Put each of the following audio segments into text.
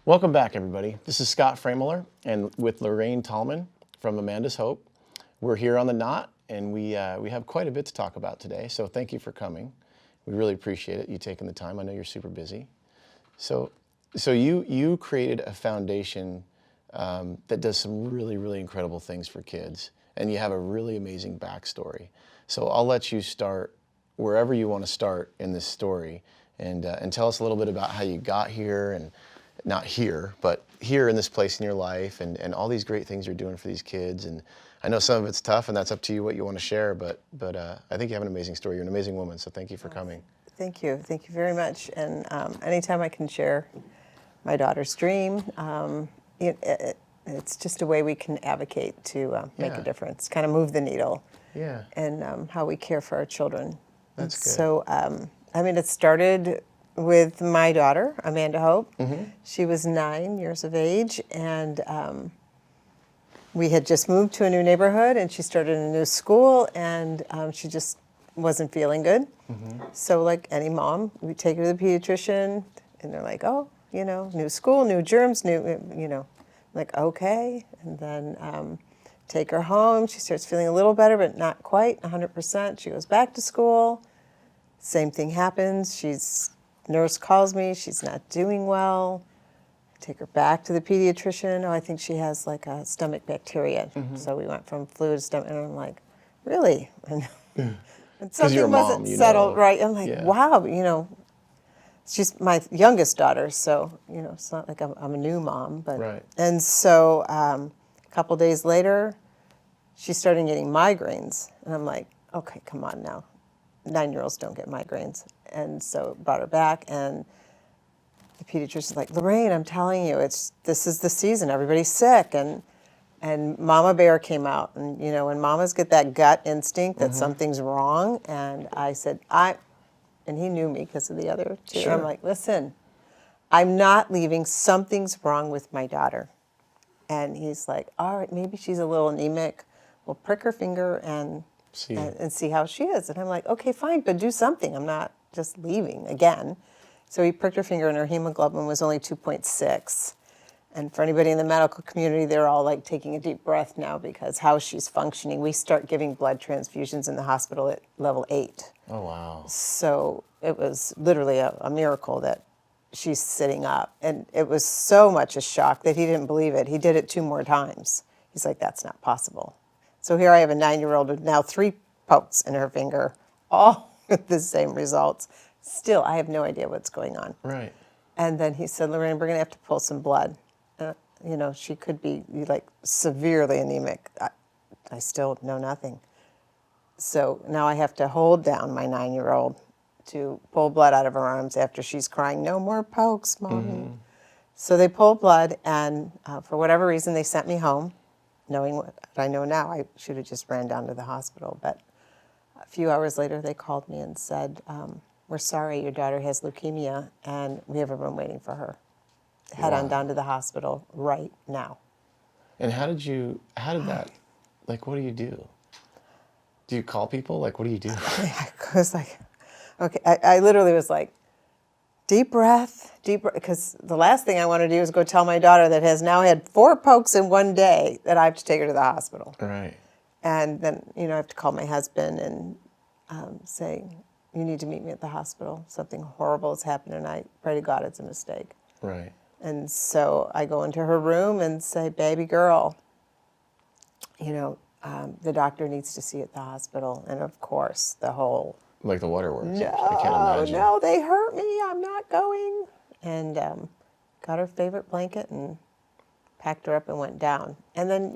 Welcome back, everybody. This is Scott Freymuller, and with Lorraine Tallman from Amanda's Hope. We're here on the Knot, and we have quite a bit to talk about today, so thank you for coming. We really appreciate it, you taking the time. I know you're super busy. So you created a foundation that does some really, really incredible things for kids, and you have a really amazing backstory. So I'll let you start wherever you want to start in this story, and tell us a little bit about how you got here, and not here, but here in this place in your life, and all these great things you're doing for these kids. And I know some of it's tough, and that's up to you what you want to share, but I think you have an amazing story. You're an amazing woman, so thank you for coming. Thank you very much. And anytime I can share my daughter's dream, it's just a way we can advocate to make a difference, kind of move the needle. Yeah. And how we care for our children. That's good. So, it started with my daughter, Amanda Hope. Mm-hmm. She was 9 years of age, and we had just moved to a new neighborhood, and she started in a new school, and she just wasn't feeling good. Mm-hmm. So like any mom, we take her to the pediatrician, and they're like, oh, new school, new germs, like, okay. And then take her home. She starts feeling a little better, but not quite 100%. She goes back to school. Same thing happens. Nurse calls me. She's not doing well. Take her back to the pediatrician. Oh, I think she has like a stomach bacteria. Mm-hmm. So we went from flu to stomach, and I'm like, really? And you're a something mom, wasn't settled right. I'm like, wow, she's my youngest daughter, so it's not like I'm a new mom, but Right. And so a couple days later, she started getting migraines, and I'm like, okay, come on now, 9-year-olds don't get migraines, and so brought her back, and the pediatrician's like, Lorraine, I'm telling you, this is the season, everybody's sick, and Mama Bear came out, and when mamas get that gut instinct that something's wrong, and I said, and he knew me because of the other two. Sure. I'm like, listen, I'm not leaving. Something's wrong with my daughter. And he's like, all right, maybe she's a little anemic. We'll prick her finger and see how she is. And I'm like, okay, fine, but do something. I'm not just leaving again. So he pricked her finger, and her hemoglobin was only 2.6. And for anybody in the medical community, they're all like taking a deep breath now, because how she's functioning. We start giving blood transfusions in the hospital at level 8. Oh, wow. So it was literally a miracle that she's sitting up. And it was so much a shock that he didn't believe it. He did it 2 more times. He's like, that's not possible. So here I have a 9-year-old with now 3 pokes in her finger, all with the same results. Still, I have no idea what's going on. Right. And then he said, Lorraine, we're going to have to pull some blood. She could be like severely anemic. I still know nothing. So now I have to hold down my 9-year-old to pull blood out of her arms after she's crying, no more pokes, Mommy. Mm-hmm. So they pulled blood, and for whatever reason, they sent me home. Knowing what I know now, I should have just ran down to the hospital. But a few hours later, they called me and said, we're sorry, your daughter has leukemia, and we have a room waiting for her. Head on down to the hospital right now. And how did that, like, what do you do? Do you call people? Like, what do you do? I was like, okay, I literally was like, deep breath, because the last thing I want to do is go tell my daughter that has now had 4 pokes in one day that I have to take her to the hospital. Right. And then, I have to call my husband and say, you need to meet me at the hospital. Something horrible has happened, and I pray to God it's a mistake. Right. And so I go into her room and say, baby girl, the doctor needs to see you at the hospital. And of course, the whole... Like the waterworks. I can't imagine. No, they hurt me. I'm not going. And got her favorite blanket and packed her up and went down. And then,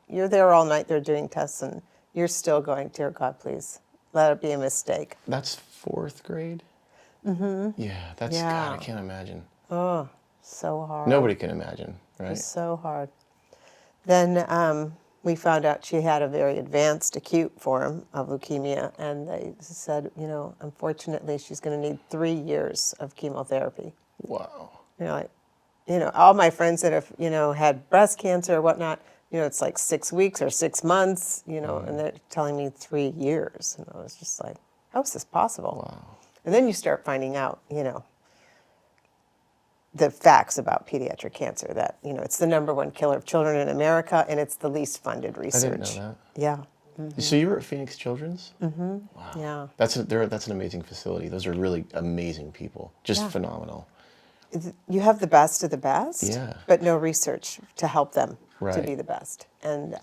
you're there all night. They're doing tests, and you're still going, dear God, please, let it be a mistake. That's 4th grade? Mm-hmm. Yeah, God, I can't imagine. Oh, so hard. Nobody can imagine, right? It was so hard. Then we found out she had a very advanced acute form of leukemia, and they said, unfortunately, she's going to need 3 years of chemotherapy. Wow. All my friends that have, had breast cancer or whatnot, it's like 6 weeks or 6 months, and they're telling me 3 years. And I was just like, how is this possible? Wow. And then you start finding out, the facts about pediatric cancer, that, it's the #1 killer of children in America, and it's the least funded I research. didn't know that. Yeah. So you were at Phoenix Children's? Yeah. That's an amazing facility. Those are really amazing people. Just Yeah. phenomenal. You have the best of the best, Yeah. but no research to help them to Right. be the best. And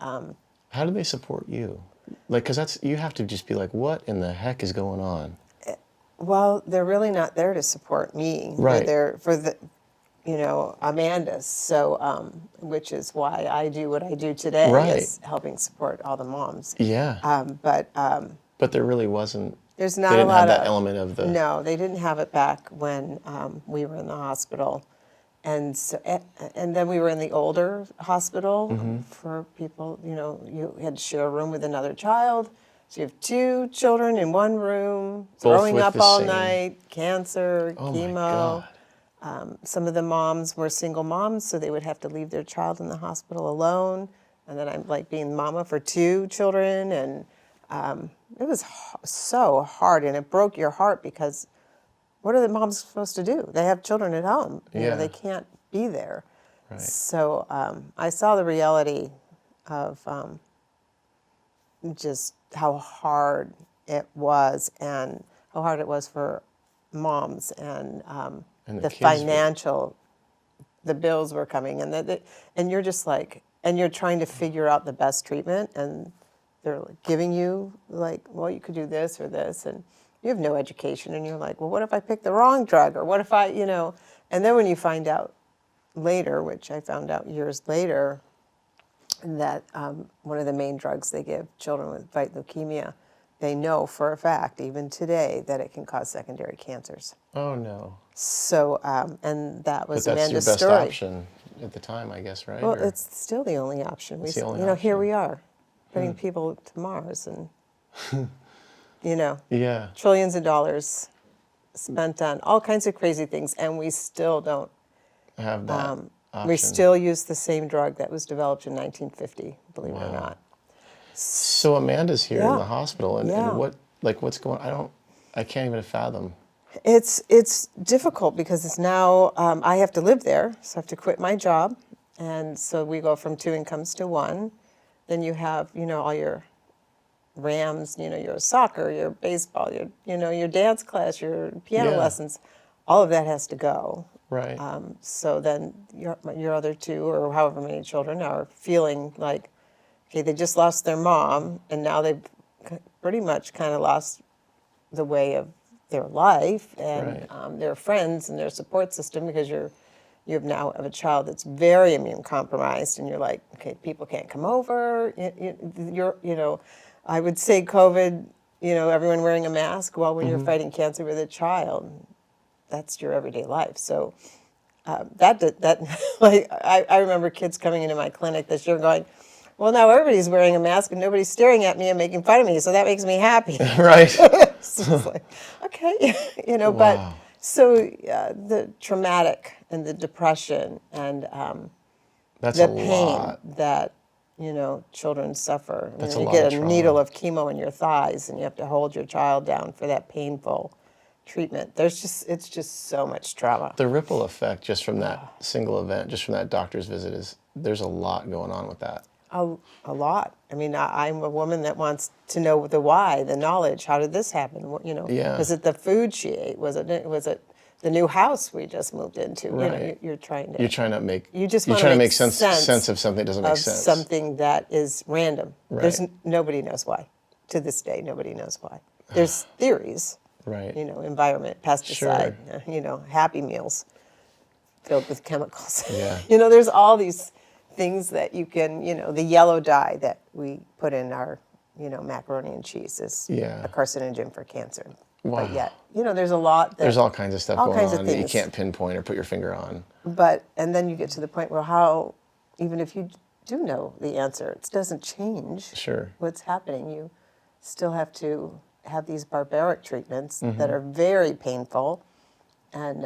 How do they support you? Like, because you have to just be like, what in the heck is going on? well, they're really not there to support me. Right. They're there for the, Amanda. So, which is why I do what I do today, Right. is helping support all the moms. Yeah. But there really wasn't. There's They not a didn't lot have that of element of the. No, they didn't have it back when we were in the hospital, and so and then we were in the older hospital for people. You had to share a room with another child, so you have 2 children in one room, Both throwing with up the all same- night, cancer, Oh my chemo. God. Some of the moms were single moms, so they would have to leave their child in the hospital alone. And then I'm like being mama for 2 children, and it was so hard, and it broke your heart, because what are the moms supposed to do? They have children at home. Yeah. They can't be there. Right. So I saw the reality of just how hard it was, and how hard it was for moms, and And the kids were- financial, the bills were coming, and and you're just like, and you're trying to figure out the best treatment, and they're like giving you like, well, you could do this or this, and you have no education, and you're like, well, what if I pick the wrong drug, or what if I, and then when you find out later, which I found out years later, that one of the main drugs they give children with fight leukemia, they know for a fact, even today, that it can cause secondary cancers. Oh no. So, and that But was that's your Amanda's best story. option at the time, I guess, right? Well, Or- it's still the only option. It's the only Here option. we are, putting people to Mars, and Yeah. trillions of dollars spent on all kinds of crazy things, and we still don't. Have that option. We still use the same drug that was developed in 1950, believe it or Wow. not. So Amanda's here in Yeah. the hospital, and, Yeah. and what's going? I can't even fathom. It's difficult, because it's now I have to live there, so I have to quit my job, and so we go from 2 incomes to 1. Then you have all your rams, your soccer, your baseball, your dance class, your piano Yeah. lessons. All of that has to go. Right. So then your other 2, or however many children, are feeling like, okay, they just lost their mom, and now they've pretty much kind of lost the way of their life, and Right. their friends and their support system, because you now have a child that's very immune compromised, and you're like, okay, people can't come over. I would say COVID, everyone wearing a mask. Well, when you're fighting cancer with a child, that's your everyday life. So like I remember kids coming into my clinic this year going, well, now everybody's wearing a mask and nobody's staring at me and making fun of me, so that makes me happy. Right. So it's like, okay, Wow. but so the traumatic and the depression and That's the a pain lot. that children suffer. That's You a lot get of a trauma. needle of chemo in your thighs, and you have to hold your child down for that painful treatment. It's just so much trauma. The ripple effect just from that single event, just from that doctor's visit, there's a lot going on with that. A lot. I mean, I'm a woman that wants to know the why, the knowledge. How did this happen? Yeah. Was it the food she ate? Was it the new house we just moved into? Right. You're trying to. You're trying to make. You just you're wanna trying to make make sense of something that doesn't make of sense. something that is random. Right. Nobody knows why. To this day, nobody knows why. There's theories. Right. Environment, pesticide. Happy Meals filled with chemicals. Yeah. There's all these things that you can, the yellow dye that we put in our, macaroni and cheese is Yeah. a carcinogen for cancer. Wow. But yet, there's a lot that, There's all kinds of stuff all going kinds of on that you things. can't pinpoint or put your finger on. and then you get to the point where even if you do know the answer, it doesn't change Sure. what's happening. You still have to have these barbaric treatments Mm-hmm. that are very painful, and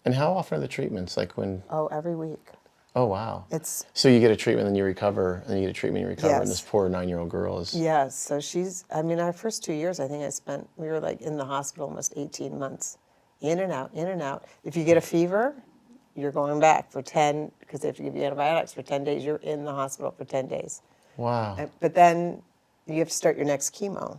And how often are the treatments? Like when? every week. Oh wow. It's So you get a treatment, then you recover, and then you get a treatment, and you recover, and Yes. this poor 9-year-old girl is. yes. So our first 2 years, I think we were like in the hospital almost 18 months, in and out, in and out. If you get a fever, you're going back for 10, because they have to give you antibiotics for 10 days. You're in the hospital for 10 days. Wow. But then you have to start your next chemo.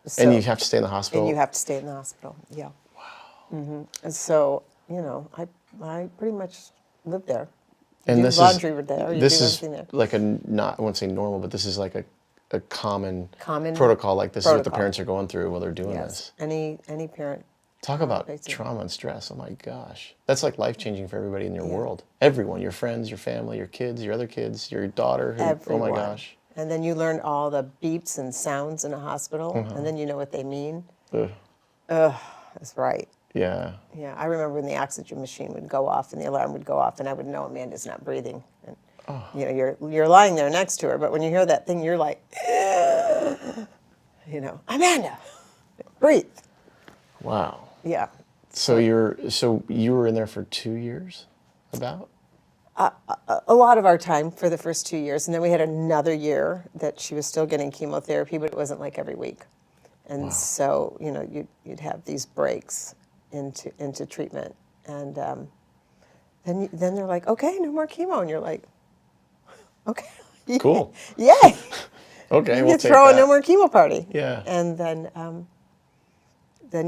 So, And you have to stay in the hospital? And you have to stay in the hospital, yeah. Wow. And so, I pretty much lived there. You And do this laundry there. You this do is everything there. like I won't say normal, but this is like a common Common protocol. Like this is what the protocol. parents are going through while they're doing Yes. this. Any parent. Talk about basically. trauma and stress. Oh my gosh. That's like life-changing for everybody in your world. Everyone, your friends, your family, your kids, your other kids, your daughter. Everyone. Oh my gosh. And then you learn all the beeps and sounds in a hospital, and then you know what they mean. Ugh. That's right. Yeah. Yeah, I remember when the oxygen machine would go off and the alarm would go off, and I would know Amanda's not breathing. And, you're lying there next to her, but when you hear that thing, you're like, Amanda, breathe. Wow. Yeah. So you were in there for 2 years, about? A lot of our time for the first 2 years, and then we had another year that she was still getting chemotherapy, but it wasn't like every week. And so, you'd have these breaks into treatment, and then they're like, okay, no more chemo, and you're like, okay, Cool. yay, Okay, you we'll take throw a that. no more chemo party. Yeah. And then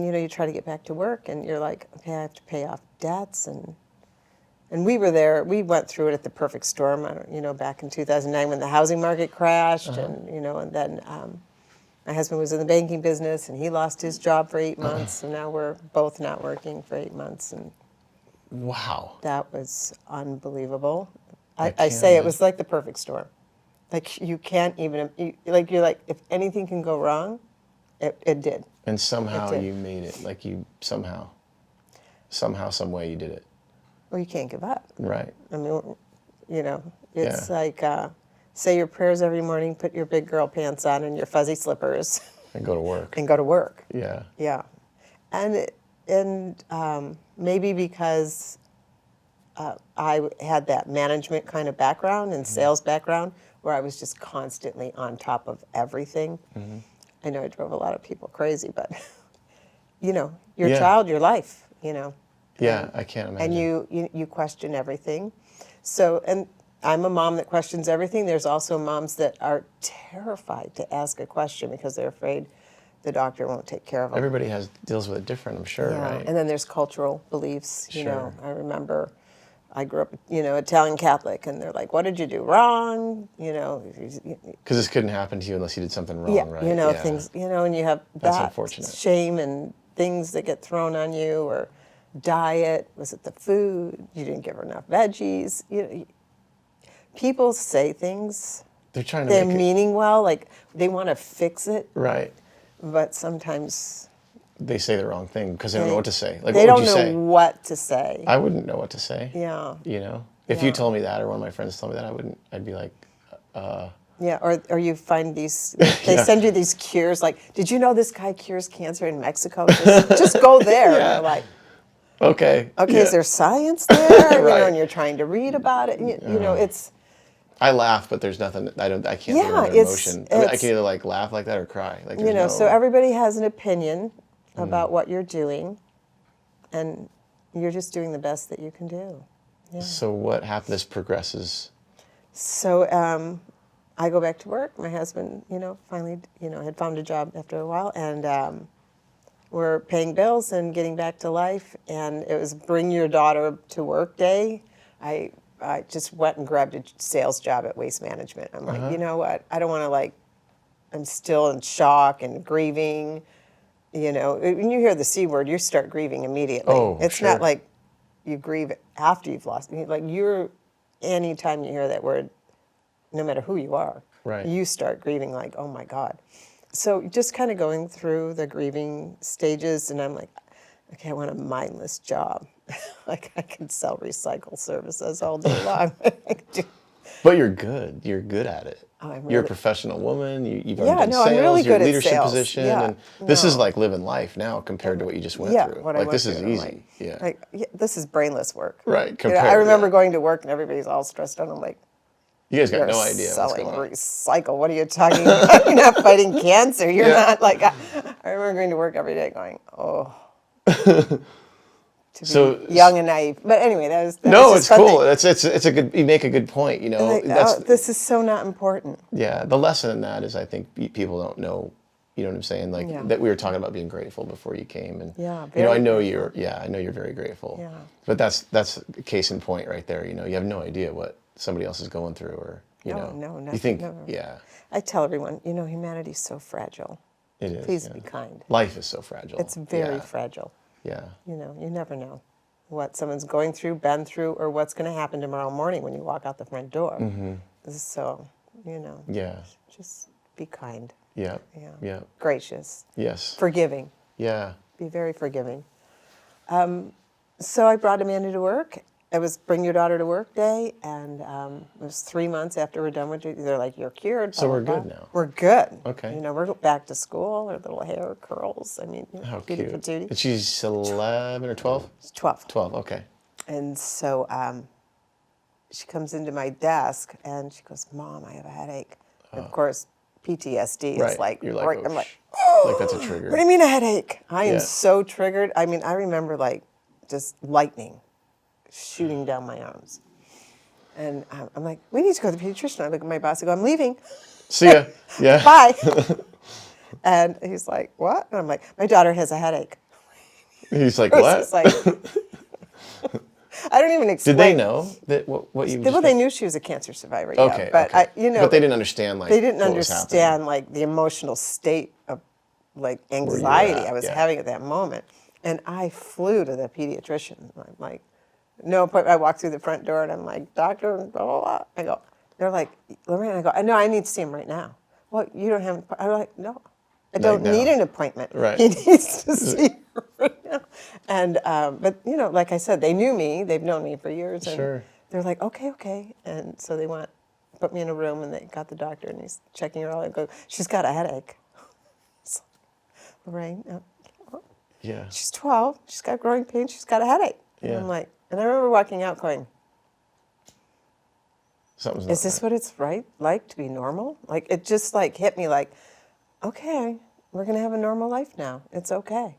you try to get back to work, and you're like, okay, I have to pay off debts, and we were there. We went through it at the perfect storm, back in 2009 when the housing market crashed, and and then my husband was in the banking business, and he lost his job for 8 months, so now we're both not working for 8 months, and Wow. that was unbelievable. I can't say it imagine. was like the perfect storm. Like you can't even you're like, if anything can go wrong, it did. And somehow It did. you made it. Like you somehow, some way you did it. Well, you can't give up. Right. I mean, it's like say your prayers every morning, put your big girl pants on and your fuzzy slippers, And go to work. and go to work. Yeah. Yeah, and maybe because I had that management kind of background and sales background, where I was just constantly on top of everything. I know I drove a lot of people crazy, but your Yeah. child, your life, Yeah, I can't imagine. and you question everything. So, and I'm a mom that questions everything. There's also moms that are terrified to ask a question because they're afraid the doctor won't take care of them. Everybody deals with it different, I'm sure, Yeah, right? and then there's cultural beliefs. Sure. I remember I grew up, Italian Catholic, and they're like, "What did you do wrong?" Because this couldn't happen to you unless you did something wrong, Yeah, right? things, and you have That's that unfortunate. shame and things that get thrown on you, or diet. Was it the food? You didn't give her enough veggies. People say things. They're trying to They're make it meaning well, like they want to fix it, right. but sometimes They say the wrong thing because they don't know what to say. Like, they what would don't you know say? what to say. I wouldn't know what to say. Yeah. If you Yeah. told me that, or one of my friends told me that, I'd be like, Yeah, or you find these, they send you these cures, like, did you know this guy cures cancer in Mexico? Just go there. And you're like, okay. okay, yeah. is there science there? Right. And you're trying to read about it. And it's, I laugh, but there's nothing. I can't think of Yeah, another it's- emotion. I it's- can either like laugh like that or cry. Like there's no, so everybody has an opinion about what you're doing, and you're just doing the best that you can do. So what happened? This progresses. So I go back to work. My husband, finally, had found a job after a while, and we're paying bills and getting back to life. And it was bring your daughter to work day. I just went and grabbed a sales job at Waste Management. I'm like, you know what? I don't want to I'm still in shock and grieving. When you hear the C word, you start grieving immediately. Oh, it's sure. not like you grieve after you've lost. Anytime you hear that word, no matter who you are, Right. you start grieving like, oh my God. So just kind of going through the grieving stages, and I'm like, okay, I want a mindless job. Like I can sell recycle services all day long. But you're good. You're good at it. Oh, I'm You're a really- professional woman. You've Yeah, already done no, sales. I'm really you're good at leadership sales. position, Yeah, and this is no. like living life now compared to what you just went through. What I Like went this is through, I'm easy. like, this is brainless work. Right, I compared, remember yeah. going to work and everybody's all stressed out. I'm like, You guys got you're no idea what's selling going on. recycle. What are you talking about? You're not fighting cancer. You're Yeah. not like. I remember going to work every day going, oh. to be So- young and naive. But anyway, that was No, just it's fun cool. thing. It's a good. You make a good point. You know, Like, that's oh, this is so not important. yeah. The lesson in that is I think people don't know. You know what I'm saying? Like Yeah. that we were talking about being grateful before you came, and Yeah, you know, I very know grateful. I know you're very grateful. Yeah. But that's a case in point right there. You know, you have no idea what somebody else is going through, or you know, No, you nothing. think, No. yeah, I tell everyone, humanity's so fragile. it is. Please yeah. be kind. Life is so fragile. It's very yeah. fragile. Yeah. You never know what someone's going through, been through, or what's going to happen tomorrow morning when you walk out the front door. So, Yeah. just be kind. Yeah. Yeah. Yeah. Gracious. Yes. Forgiving. Yeah. Be very forgiving. So I brought Amanda to work. It was Bring Your Daughter to Work Day, and it was 3 months after we're done with it. They're like, you're cured. So blah, we're blah, good blah. now. We're good. Okay. We're back to school. Her little hair curls. I mean, How cutie cute. patootie. And she's 11 or 12? She's 12. 12. Okay. And so she comes into my desk and she goes, Mom, I have a headache. And of course, PTSD Right. is like, You're like, right, oh, I'm like, like that's a trigger. what do you mean a headache? I am Yeah. so triggered. I mean, I remember like just lightning shooting down my arms. And I'm like, we need to go to the pediatrician. I look at my boss, I go, I'm leaving. See ya. Yeah. Bye. And he's like, what? And I'm like, my daughter has a headache. He's like, It was what? just like, I don't even explain. Did they know that what you? Well, they knew she was a cancer survivor. Yeah, Okay. but okay. But they didn't understand like they didn't what was happening. understand like the emotional state of like you were anxiety at, I was yeah. having at that moment. And I flew to the pediatrician. I'm like, no appointment. I walked through the front door and I'm like, doctor, blah, blah, blah. I go, they're like, Lorraine, I go, no, I need to see him right now. Well, you don't have, I'm like, no, I don't now. need an appointment. Right. He needs to see her right now. And, but like I said, they knew me. They've known me for years. And Sure. they're like, okay. And so they put me in a room and they got the doctor and he's checking her out and go, she's got a headache. It's like, Lorraine, Yeah. she's 12, she's got growing pains, she's got a headache. And Yeah. I'm like, and I remember walking out going, Something's is not this right. what it's like to be normal? Like, it just like hit me like, okay, we're going to have a normal life now. It's okay.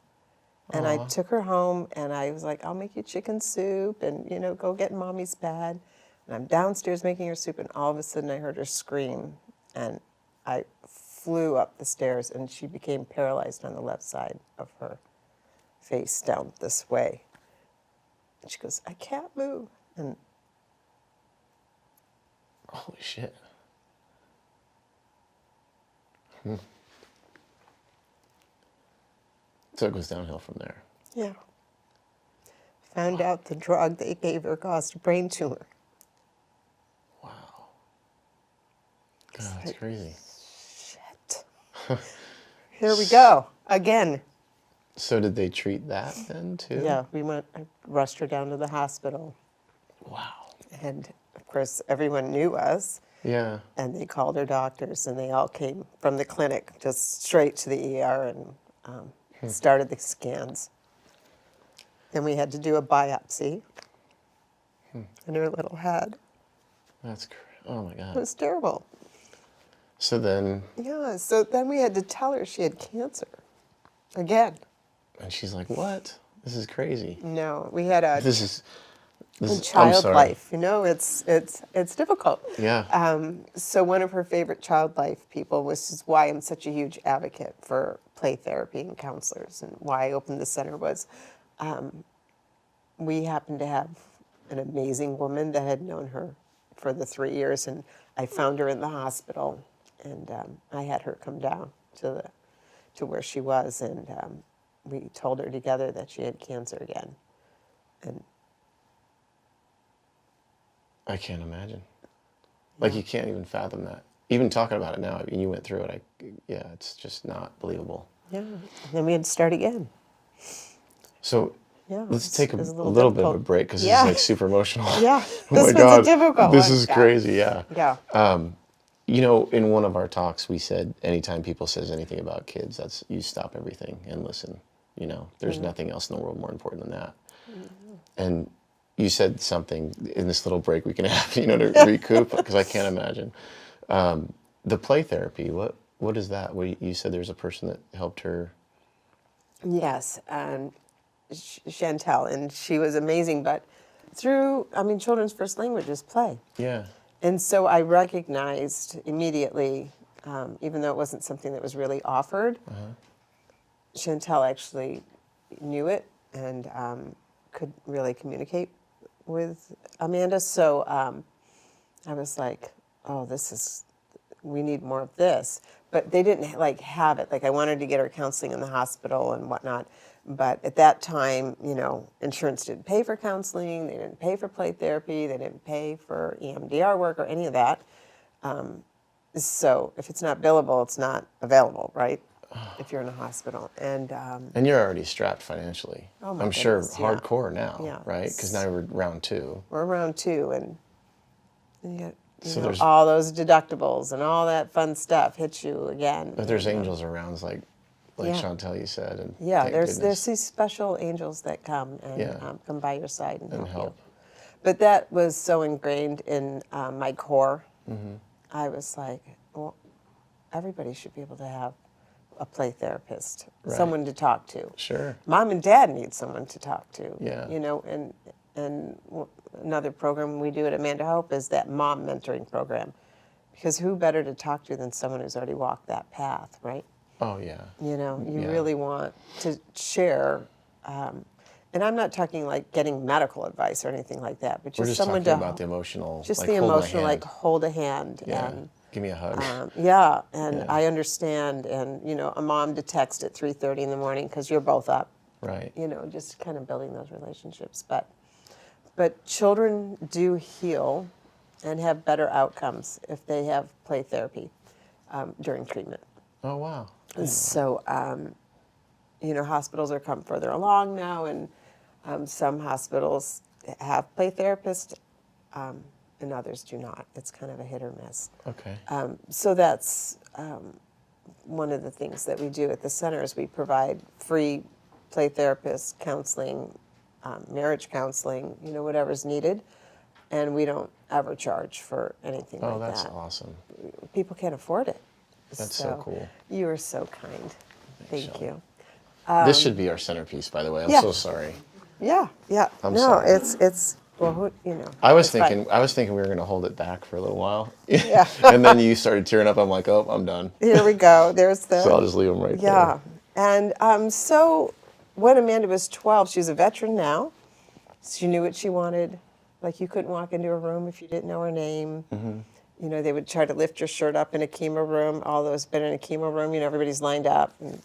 And I took her home and I was like, I'll make you chicken soup and, go get in mommy's bed. And I'm downstairs making her soup and all of a sudden I heard her scream and I flew up the stairs and she became paralyzed on the left side of her face down this way. And she goes, I can't move. And Holy shit. So it goes downhill from there. yeah. Found out the drug they gave her caused a brain tumor. Wow. God, that's crazy. Shit. Here we go. Again. So did they treat that then too? Yeah, I rushed her down to the hospital. Wow. And of course, everyone knew us. Yeah. And they called her doctors, and they all came from the clinic just straight to the ER and started the scans. Then we had to do a biopsy in her little head. That's oh my It God. was terrible. So then, Yeah, so then we had to tell her she had cancer. Again. and she's like, what? This is crazy. No, we had a This is I'm child sorry. life. It's difficult. Yeah. So one of her favorite child life people, which is why I'm such a huge advocate for play therapy and counselors, and why I opened the center was, we happened to have an amazing woman that had known her for the 3 years, and I found her in the hospital, and I had her come down to where she was, and we told her together that she had cancer again, and I can't imagine. Like you can't even fathom that. Even talking about it now, I mean, you went through it. Yeah, it's just not believable. yeah, and then we had to start again. So Yeah, let's it's- take a it's little bit of a difficult. break because Yeah. this is like super emotional. Yeah, Oh this my was a God. difficult This one. is Yeah. crazy. Yeah. Yeah. You know, in one of our talks, we said anytime people says anything about kids, that's you stop everything and listen. You know, there's nothing else in the world more important than that. And you said something in this little break we can have, to recoup because I can't imagine. The play therapy. What is that? You said there's a person that helped her. Yes, Chantel, and she was amazing. But children's first language is play. Yeah. And so I recognized immediately, even though it wasn't something that was really offered, Chantel actually knew it and could really communicate with Amanda. So I was like, oh, we need more of this. But they didn't like have it. Like I wanted to get her counseling in the hospital and whatnot. But at that time, insurance didn't pay for counseling. They didn't pay for play therapy. They didn't pay for EMDR work or any of that. So if it's not billable, it's not available, right? If you're in a hospital. And you're already strapped financially. Oh my I'm sure goodness, yeah. hardcore now, Yeah. right? Because now we're round 2. we're around 2, and you get So there's- all those deductibles and all that fun stuff hits you again. But there's angels around, like Yeah. Chantel, you said. And Yeah, thank there's goodness. these special angels that come and Yeah. come by your side and help you. help. But that was so ingrained in my core. Mm-hmm. I was like, well, everybody should be able to have a play therapist, Right. someone to talk to. Sure. Mom and Dad need someone to talk to. Yeah. And another program we do at Amanda Hope is that mom mentoring program, because who better to talk to than someone who's already walked that path, right? Oh, yeah. You Yeah. really want to share, and I'm not talking like getting medical advice or anything like that, but We're just just someone talking to about the emotional, just like the hold my emotional, hand. like hold a hand Yeah. and Give me a hug. yeah, and Yeah. I understand, and a mom to text at 3:30 in the morning because you're both up. Right. Just kind of building those relationships. But children do heal and have better outcomes if they have play therapy during treatment. Oh, wow. So, hospitals are come further along now, and some hospitals have play therapists, and others do not. It's kind of a hit or miss. Okay. So that's one of the things that we do at the center is we provide free play therapists, counseling, marriage counseling, whatever's needed, and we don't ever charge for anything Oh, like that. that's awesome. People can't afford it. That's so cool. You are so kind. Thank Shelly. you. This should be our centerpiece, by the way. I'm yeah. so sorry. Yeah. I'm no, sorry. it's well, I was it's fine. thinking we were going to hold it back for a little while. Yeah. And then you started tearing up. I'm like, oh, I'm done. Here we go. There's the. So I'll just leave them right Yeah, and so when Amanda was 12, she's a veteran now. She knew what she wanted. Like you couldn't walk into a room if you didn't know her name. Mm-hmm. They would try to lift your shirt up in a chemo room. All those been in a chemo room. Everybody's lined up, and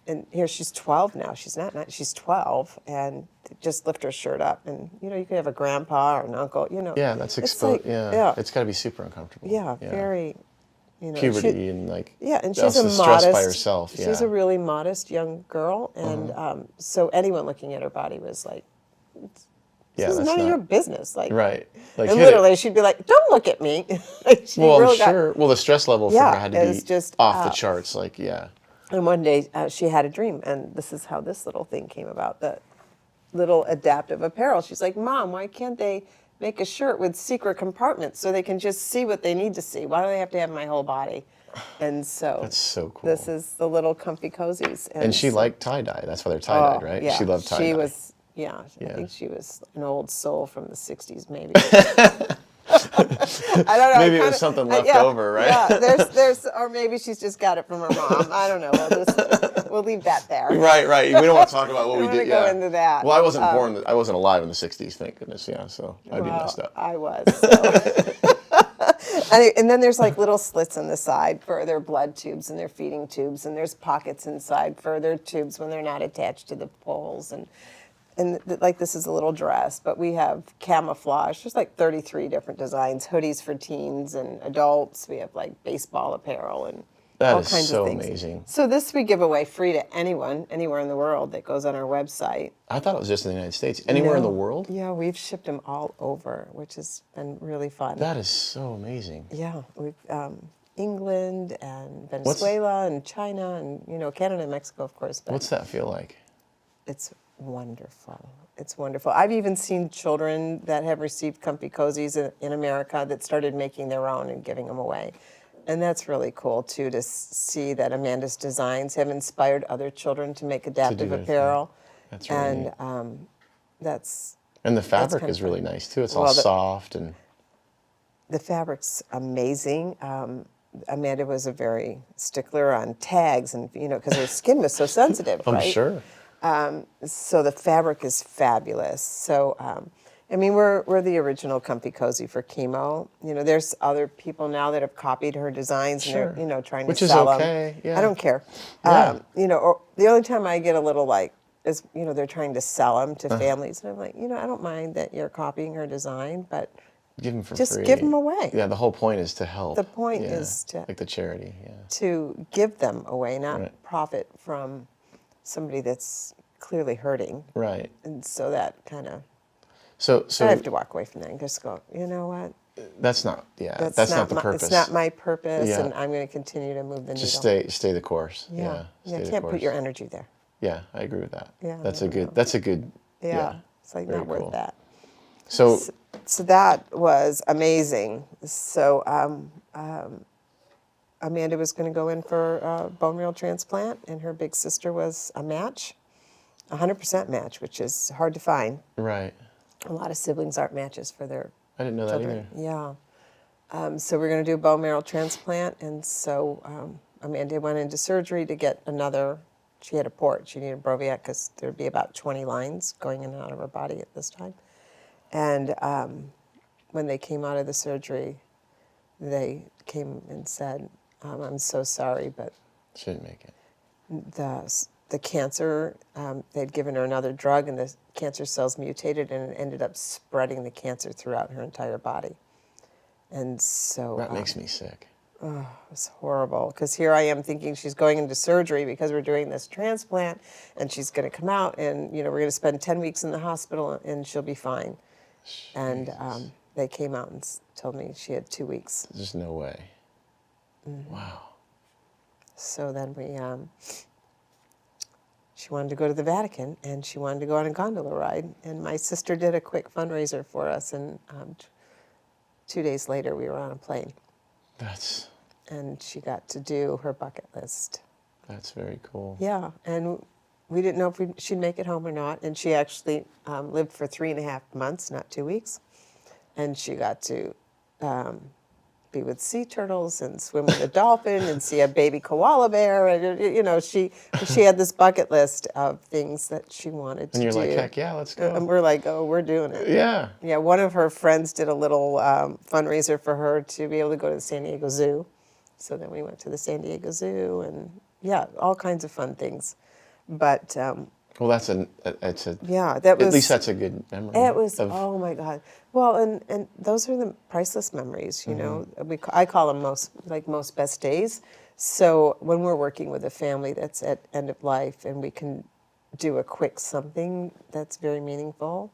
and here she's 12 now. She's not. She's 12, and just lift her shirt up, and you could have a grandpa or an uncle. Yeah, that's it's exposed. like- yeah. It's got to be super uncomfortable. Yeah, very. Puberty and like. Yeah, and she's also a stressed modest. by herself. Yeah. She's a really modest young girl, and so anyone looking at her body was like, yeah, "This is that's none of not- your business." Like, Right. Like and hit it. literally, she'd be like, "Don't look at me." Like, she Well, really I'm sure. Well, the stress level for Yeah, her had to it's be just off the up. charts. Like, yeah. And one day she had a dream, and this is how this little thing came about, the little adaptive apparel. She's like, "Mom, why can't they make a shirt with secret compartments so they can just see what they need to see? Why do they have to have my whole body?" And so That's so cool. this is the little Comfycozies. And she so- liked tie-dye. That's why they're tie-dyed, Oh, right? Yeah. She loved tie-dye. She was, I Yeah. think she was an old soul from the 60s, maybe. I don't know. Maybe it was something left over, right? Yeah, there's, or maybe she's just got it from her mom. I don't know. We'll leave that there. Right. We don't want to talk about what we wanna did. go Yeah. into that. Well, I wasn't born. I wasn't alive in the '60s, thank goodness. Yeah, so I'd be Well, messed up. I was. So. And then there's like little slits in the side for their blood tubes and their feeding tubes, and there's pockets inside for their tubes when they're not attached to the poles. And like this is a little dress, but we have camouflage. There's like 33 different designs, hoodies for teens and adults. We have like baseball apparel and That all is kinds so of things. amazing. So this we give away free to anyone, anywhere in the world that goes on our website. I thought it was just in the United States. Anywhere in the No. world? Yeah, we've shipped them all over, which has been really fun. That is so amazing. Yeah, we've England and Venezuela and China and Canada and Mexico, of course. But What's that feel like? it's wonderful. It's wonderful. I've even seen children that have received Comfycozies in America that started making their own and giving them away. And that's really cool, too, to see that Amanda's designs have inspired other children to make adaptive their apparel. That's really neat. And that's And the fabric kind of is really fun. nice too. It's all Well, soft and the fabric's amazing. Amanda was a very stickler on tags, and because her skin was so sensitive, I'm right? sure. So the fabric is fabulous. So, I mean, we're the original Comfycozy for Chemo. There's other people now that have copied her designs, Sure. and they're trying Which to is sell okay, them. yeah. I don't care. Yeah. Or the only time I get a little like is they're trying to sell them Uh-huh. to families, and I'm like, I don't mind that you're copying her design, but Give them for just free. give them away. Yeah, the whole point is to help. The point Yeah, is like the charity. Yeah. to give them away, not Right. profit from somebody that's clearly hurting. Right. And so that kind of, So I have to walk away from that and just go, you know what? that's not. Yeah. That's not the purpose. It's not my purpose, Yeah. and I'm going to continue to move the Just needle. stay the course. Yeah, Stay the can't course. put your energy there. Yeah, I agree with that. Yeah, That's no, a good. no. That's a good. Yeah, it's like very not worth cool. that. So So that was amazing. So Amanda was going to go in for a bone marrow transplant, and her big sister was a match, 100% match, which is hard to find. right. A lot of siblings aren't matches for their I didn't know that children. either. Yeah. So we're going to do a bone marrow transplant, and so Amanda went into surgery to get another. She had a port. She needed Broviac because there'd be about 20 lines going in and out of her body at this time. And when they came out of the surgery, they came and said, "I'm so sorry, but She didn't make it. the cancer, they'd given her another drug, and the cancer cells mutated, and it ended up spreading the cancer throughout her entire body." And so That makes me sick. it was horrible, because here I am thinking she's going into surgery because we're doing this transplant, and she's going to come out, and we're going to spend 10 weeks in the hospital, and she'll be fine. And they came out and told me she had 2 weeks. There's no way. Mm-hmm. Wow. So then she wanted to go to the Vatican, and she wanted to go on a gondola ride. And my sister did a quick fundraiser for us, and 2 days later we were on a plane, That's and she got to do her bucket list. very cool. Yeah, and we didn't know if she'd make it home or not. And she actually lived for 3.5 months, not 2 weeks, and she got to be with sea turtles and swim with a dolphin and see a baby koala bear, and she had this bucket list of things that she wanted to And you're do. like, heck yeah, let's go. And we're like, oh, we're doing it. Yeah. Yeah, one of her friends did a little fundraiser for her to be able to go to the San Diego Zoo. So then we went to the San Diego Zoo, and yeah, all kinds of fun things. But Well, that's yeah, that was at least that's a good memory. it was, of, oh my God. Well, and those are the priceless memories, Mm-hmm. I call them most best days. So when we're working with a family that's at end of life, and we can do a quick something that's very meaningful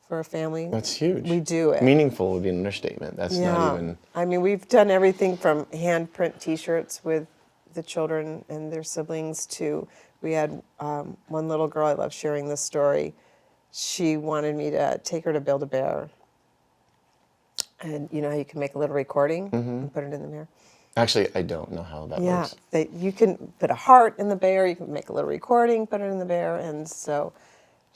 for a family. That's huge. We do it. Meaningful would be an understatement. That's not even. I mean, we've done everything from handprint T-shirts with the children and their siblings to, we had one little girl, I love sharing this story. She wanted me to take her to Build-A-Bear. And you know how you can make a little recording and put it in the mirror? Actually, I don't know how that works. You can put a heart in the bear, you can make a little recording, put it in the bear, and so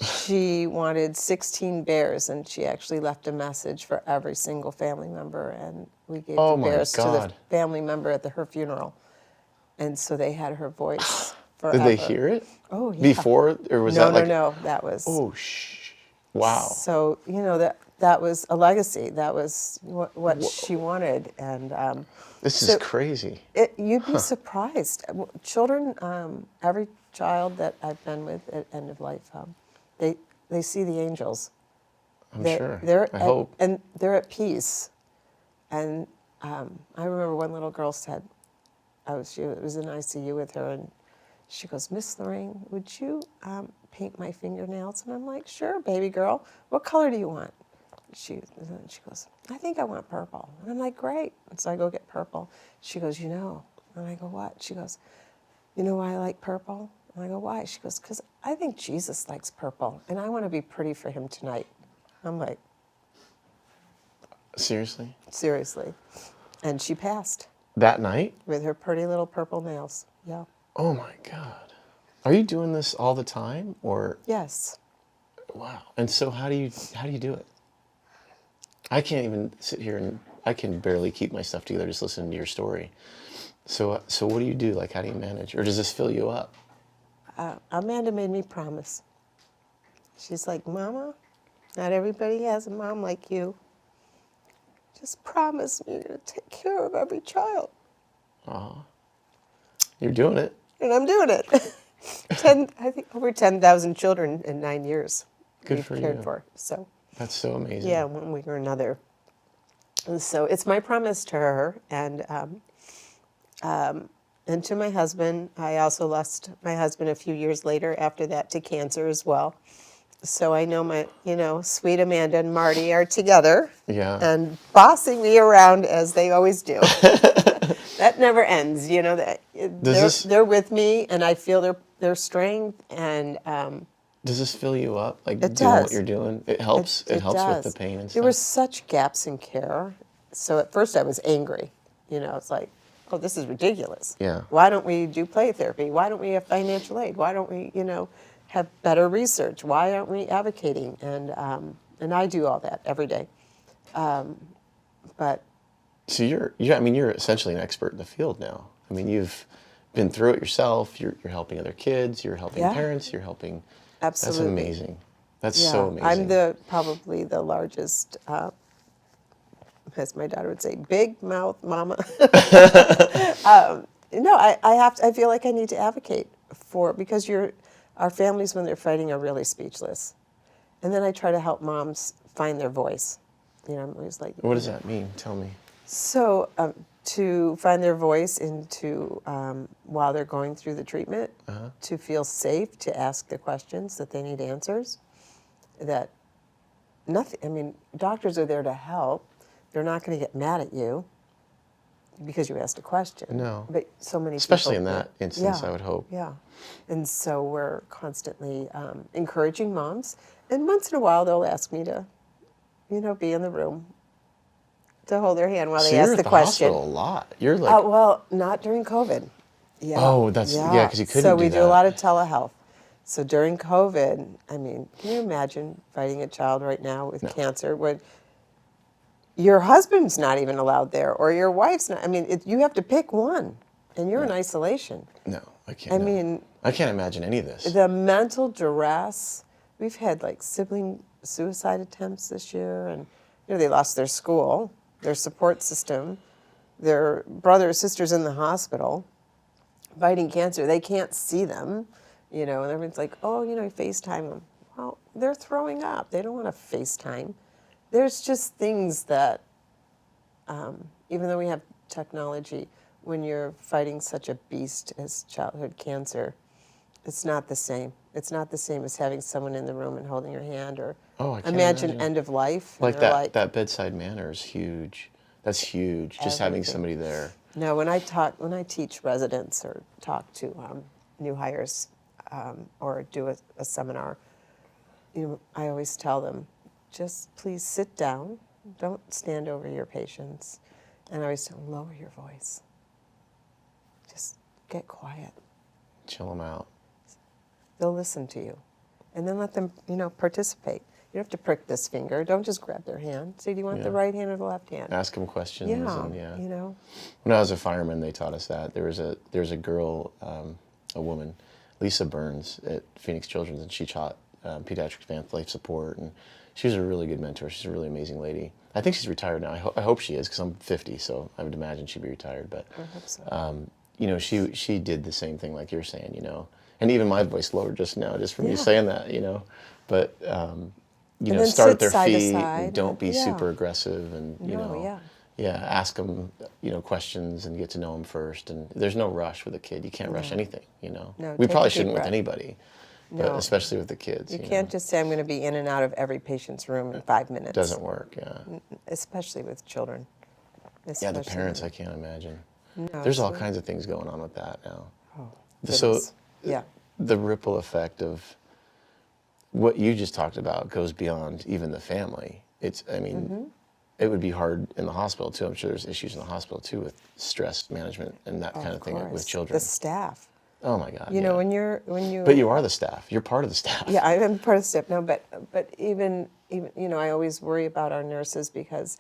she wanted 16 bears, and she actually left a message for every single family member, and we gave Oh the my bears to the God. family member at her funeral. And so they had her voice forever. Did they hear it? Oh, yeah. Before, or was that like? No, that was... Oh, wow. So, that was a legacy. That was what she wanted, and... This is crazy. You'd be surprised. Children, every child that I've been with at end of life, they see the angels. I'm sure. I hope. And they're at peace. And I remember one little girl said, she was in ICU with her, and she goes, "Miss Lorraine, would you paint my fingernails?" And I'm like, "Sure, baby girl. What color do you want?" She goes, "I think I want purple." And I'm like, "Great." And so I go get purple. She goes, And I go, "What?" She goes, "You know why I like purple?" And I go, "Why?" She goes, "Because I think Jesus likes purple, and I want to be pretty for him tonight." I'm like, Seriously? seriously. And she passed That night? with her pretty little purple nails. Yeah. Oh my God. Are you doing this all the time, or? Yes. Wow. And so how do you do it? I can't even sit here and I can barely keep my stuff together just listening to your story. So what do you do? Like, how do you manage? Or does this fill you up? Amanda made me promise. She's like, Mama, not everybody has a mom like you. Just promise me you're going to take care of every child. You're doing it. And I'm doing it. I think over 10,000 children in 9 years Good we've for cared you. for. So, That's so amazing. yeah, one way or another. And so it's my promise to her and to my husband. I also lost my husband a few years later after that to cancer as well. So I know my, sweet Amanda and Marty are together. Yeah. And bossing me around as they always do. That never ends, they're with me and I feel their strength and Does this fill you up? Like it doing what does. you're doing? It helps. It helps with the pain and There were stuff. such gaps in care. So at first I was angry. It's like, oh, this is ridiculous. Yeah. Why don't we do play therapy? Why don't we have financial aid? Why don't we, have better research? Why aren't we advocating? And I do all that every day. But So you're essentially an expert in the field now. I mean, you've been through it yourself. You're helping other kids. You're helping Yeah. parents. You're helping. absolutely. That's amazing. That's so amazing. I'm probably the largest, as my daughter would say, big mouth mama. No, I feel like I need to advocate because our families when they're fighting are really speechless. And then I try to help moms find their voice. I'm always like, What does that mean? Tell me. So to find their voice while they're going through the treatment, to feel safe to ask the questions that they need answers. That nothing. I mean, doctors are there to help. They're not going to get mad at you because you asked a question. No. But so many Especially people, in that instance, yeah, I would hope. Yeah. And so we're constantly encouraging moms. And once in a while, they'll ask me to, be in the room to hold their hand while So they you're ask at the the question. hospital a lot. You're like, Well, not during COVID. Yeah. Oh, that's- yeah, 'cause you couldn't So do we do that. a lot of telehealth. So during COVID, I mean, can you imagine fighting a child right now with cancer when your husband's not even allowed there or your wife's not? I mean, you have to pick one, and you're in isolation. no, I can't. I no. mean, I can't imagine any of this. the mental duress. We've had like sibling suicide attempts this year, and they lost their school, their support system, their brother or sisters in the hospital fighting cancer. They can't see them, and everyone's like, oh, FaceTime them. Well, they're throwing up. They don't want to FaceTime. There's just things that, even though we have technology, when you're fighting such a beast as childhood cancer, it's not the same. It's not the same as having someone in the room and holding your hand, or I can't imagine imagine. end of life. and Like they're that bedside manner is huge. That's huge. Just having Everything. somebody there. No, when I teach residents or talk to new hires or do a seminar, I always tell them, just please sit down. Don't stand over your patients. And I always tell them, lower your voice. Just get quiet. Chill them out. They'll listen to you. And then let them, participate. You don't have to prick this finger. Don't just grab their hand. Say, do you want the right hand or the left hand? Ask them questions. Yeah, And, When I was a fireman, they taught us that. There was a girl, a woman, Lisa Burns at Phoenix Children's, and she taught pediatric advanced life support, and she was a really good mentor. She's a really amazing lady. I think she's retired now. I hope she is, because I'm 50, so I would imagine she'd be retired. But I hope so. she did the same thing like you're saying, and even my voice lowered just now, just from you Yeah. saying that, But then start at sit their side to feet, side. and don't be Yeah. super aggressive, and ask them questions and get to know them first. And there's no rush with a kid. You can't rush anything. No, We take a probably deep shouldn't with breath. anybody, but No. especially with the kids. You can't just say, I'm going to be in and out of every patient's room in 5 minutes. Doesn't work. Yeah. Especially with children. Yeah, the Especially parents, with- I can't imagine. No, There's all it's- kinds of things going on with that now. So goodness. Yeah. the ripple effect of what you just talked about goes beyond even the family. It would be hard in the hospital too. I'm sure there's issues in the hospital too with stress management and that kind of thing with course. children. The staff. Oh my God. You know, yeah. when you. But you are the staff. You're part of the staff. Yeah, I'm part of STEP. No, but even you know, I always worry about our nurses because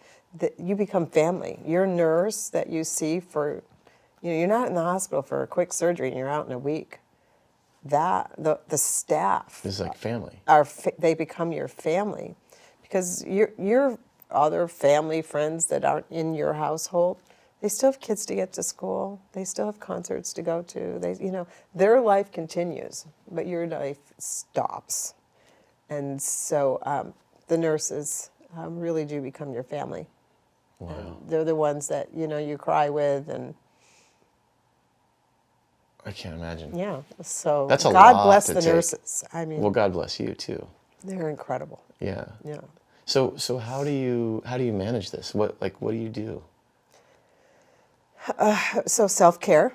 you become family. Your nurse that you see for, you know, you're not in the hospital for a quick surgery and you're out in a week. That the staff It's like family. they become your family, because your other family friends that aren't in your household, they still have kids to get to school. They still have concerts to go to. They, you know, their life continues, but your life stops. And so the nurses really do become your family. Wow. And they're the ones that, you know, you cry with, and I can't imagine. yeah. So That's a God lot bless to the take. nurses. I mean, Well, God bless you too. they're incredible. Yeah. Yeah. So how do you manage this? What do you do? So self-care,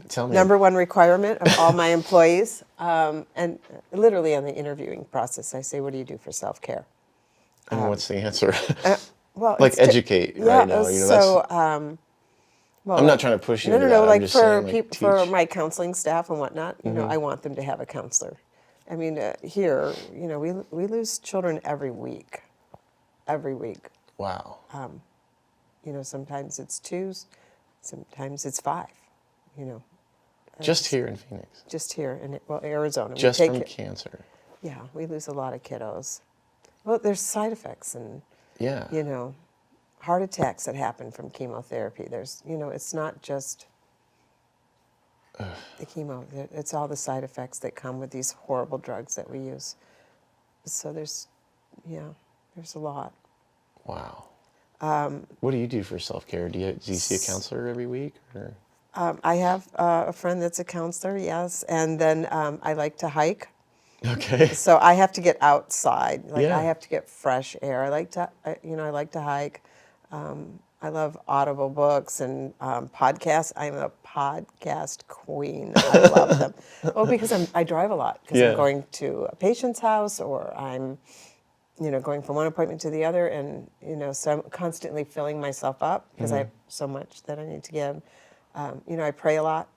Tell me. number one requirement of all my employees. And literally on the interviewing process, I say, what do you do for self-care? And what's the answer? Well, Like it's educate yeah, right now. You know, that's. so, well, I'm not trying to push you no, into no, no, that. I'm like just for saying, like, people, teach. for my counseling staff and whatnot, you know, I want them to have a counselor. I mean, here, you know, we lose children every week. Wow. You know, sometimes it's 2, sometimes it's 5, you know. Just here in Phoenix. Just here in, well, Arizona. Just we from take cancer. Yeah, we lose a lot of kiddos. Well, there's side effects and, Yeah. you know, heart attacks that happen from chemotherapy. There's, you know, it's not just the chemo. It's all the side effects that come with these horrible drugs that we use. So there's a lot. Wow. What do you do for self-care? Do you see a counselor every week? Or? I have a friend that's a counselor, yes, and then I like to hike. Okay. So I have to get outside. Like Yeah. I have to get fresh air. I like to hike. I love audible books and podcasts. I'm a podcast queen. I love them. Well, because I drive a lot because Yeah. I'm going to a patient's house, or I'm, you know, going from one appointment to the other, and you know, so I'm constantly filling myself up because I have so much that I need to give. You know, I pray a lot.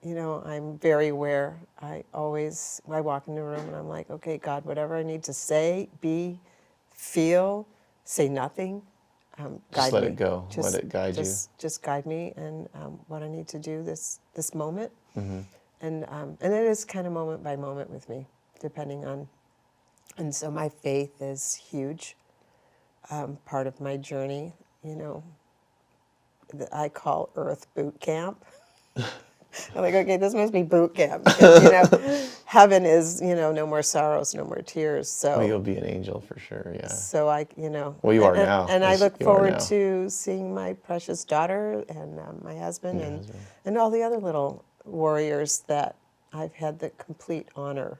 You know, I'm very aware. I walk into a room and I'm like, okay, God, whatever I need to say, be, feel, say nothing. Guide Just let me. it go. Let it guide you. Just guide me and what I need to do this moment. And it is kind of moment by moment with me, depending on. And so my faith is huge, part of my journey. You know, that I call Earth boot camp. I'm like, okay, this must be boot camp. Because, you know, heaven is, you know, no more sorrows, no more tears. So Well, you'll be an angel for sure. Yeah. So you know. Well, you are now. And I look You are forward now. to seeing my precious daughter and my husband and all the other little warriors that I've had the complete honor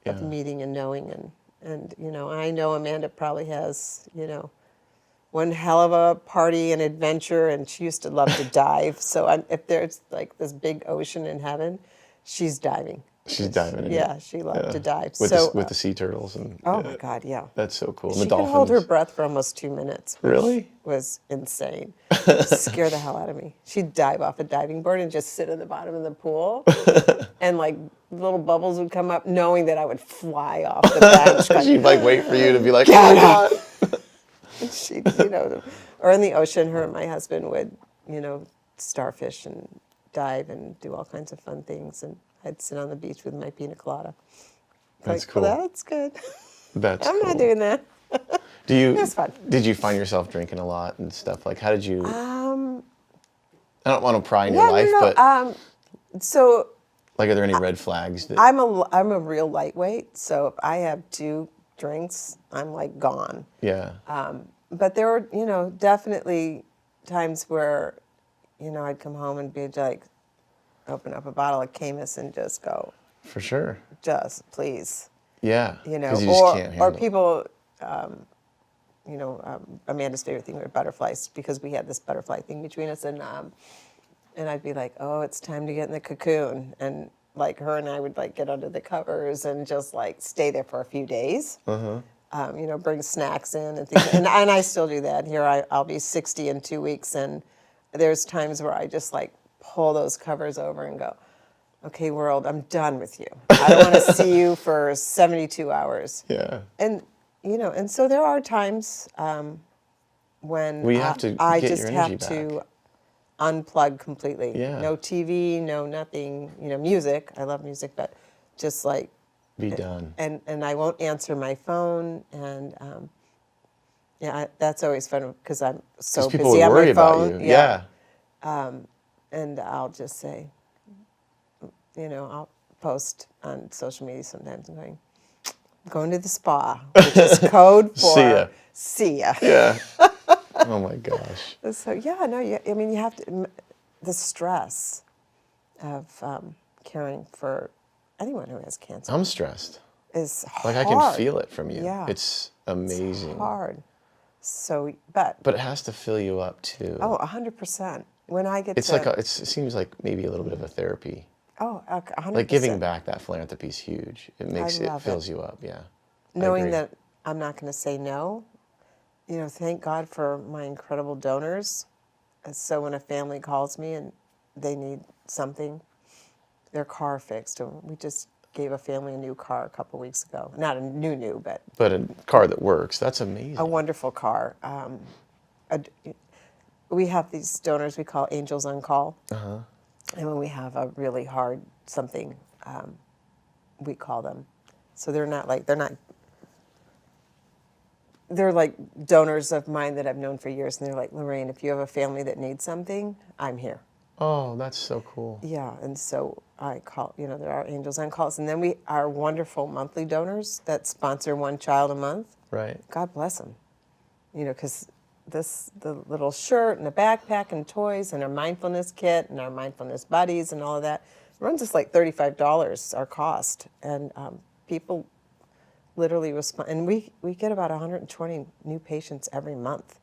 of Yeah. meeting and knowing. And, you know, I know Amanda probably has, you know, one hell of a party and adventure, and she used to love to dive. So if there's like this big ocean in heaven, she's diving. She's diving in. Yeah, she loved to dive. With the sea turtles and. Oh my God, yeah. That's so cool. And She the could dolphins. hold her breath for almost 2 minutes. Which Really? Was insane. Scare the hell out of me. She'd dive off a diving board and just sit at the bottom of the pool, and like little bubbles would come up, knowing that I would fly off the bench. She'd like wait for you to be like, Get oh my up. God. She, you know, or in the ocean, her and my husband would, you know, starfish and dive and do all kinds of fun things. And I'd sit on the beach with my pina colada. That's like, cool. Well, that's good. That's I'm cool. not doing that. Do you? That's fun. Did you find yourself drinking a lot and stuff? Like, how did you? I don't want to pry in your life, but So like, are there any red flags that? I'm a real lightweight. So if I have 2 drinks, I'm like gone. Yeah. But there were, you know, definitely times where, you know, I'd come home and be like, open up a bottle of Camus and just go, For sure. just please, Yeah. you know, 'Cause you just can't handle or it. people, you know, Amanda's favorite thing were butterflies, because we had this butterfly thing between us, and I'd be like, oh, it's time to get in the cocoon, and like her and I would like get under the covers and just like stay there for a few days. You know, bring snacks in and things, and I still do that. Here I'll be 60 in 2 weeks, and there's times where I just like pull those covers over and go, okay, world, I'm done with you. I don't want to see you for 72 hours. Yeah. And, and so there are times when Well, you have to I get just your energy have back. to unplug completely. Yeah. No TV, no nothing, music. I love music, but just like, Be done. and I won't answer my phone. And that's always fun because I'm so Because people busy would on worry my about phone. you. Yeah. And I'll just say, I'll post on social media sometimes. I'm going to the spa, which is code See ya. for see ya. Yeah. Oh my gosh. So yeah, no, I mean, you have to, the stress of caring for anyone who has cancer I'm stressed. is Like hard. I can feel it from you. Yeah. It's amazing. It's hard. So, but But it has to fill you up too. 100%. When I get It's to, like it seems like maybe a little bit of a therapy. 100%. Like giving back that philanthropy is huge. It makes it love fills you up. Yeah. I knowing agree. that I'm not going to say no. Thank God for my incredible donors. And so when a family calls me and they need something, their car fixed. Or we just gave a family a new car a couple weeks ago. Not a new, but But a car that works, that's amazing. a wonderful car. We have these donors we call angels on call. Uh-huh. And when we have a really hard something, we call them. So they're like donors of mine that I've known for years, and they're like, Lorraine, if you have a family that needs something, I'm here. Oh, that's so cool. Yeah, and so I call, there are angels on calls. And then we are wonderful monthly donors that sponsor one child a month. Right. God bless them. Because the little shirt and the backpack and toys and our mindfulness kit and our mindfulness buddies and all of that, it runs us like $35 our cost. And people literally respond. And we get about 120 new patients every month.